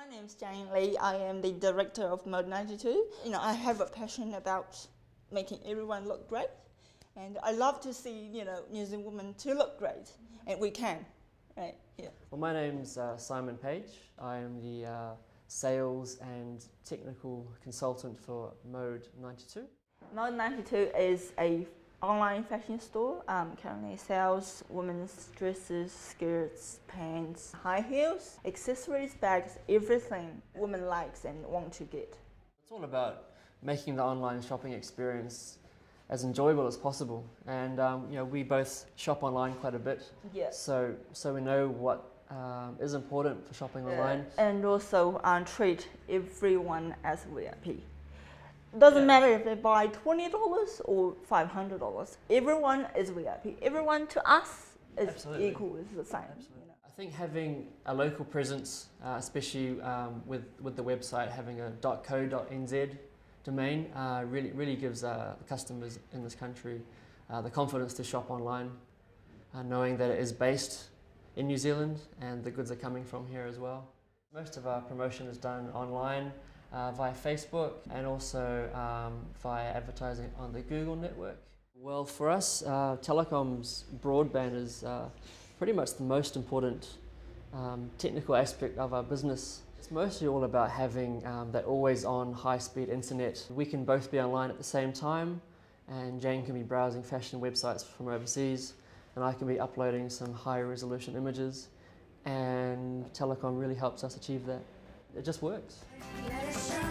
My name's Jane Lee. I am the director of Mode 92. I have a passion about making everyone look great, and I love to see, New Zealand women to look great, and we can, right? Yeah. Well, my name's Simon Page. I am the sales and technical consultant for Mode 92. Mode 92 is a online fashion store. Currently sells women's dresses, skirts, pants, high heels, accessories, bags, everything women likes and want to get. It's all about making the online shopping experience as enjoyable as possible, and we both shop online quite a bit. Yeah. So we know what is important for shopping online, and also treat everyone as VIP. Doesn't matter if they buy $20 or $500. Everyone is VIP. Everyone to us is Absolutely. equal, is the same. Absolutely. I think having a local presence, especially with the website having a .co.nz domain, really gives the customers in this country the confidence to shop online, knowing that it is based in New Zealand and the goods are coming from here as well. Most of our promotion is done online, via Facebook, and also via advertising on the Google network. Well, for us, telecoms broadband is pretty much the most important technical aspect of our business. It's mostly all about having that always-on high-speed internet. We can both be online at the same time, and Jane can be browsing fashion websites from overseas, and I can be uploading some high-resolution images, and telecom really helps us achieve that. It just works. Let it shine.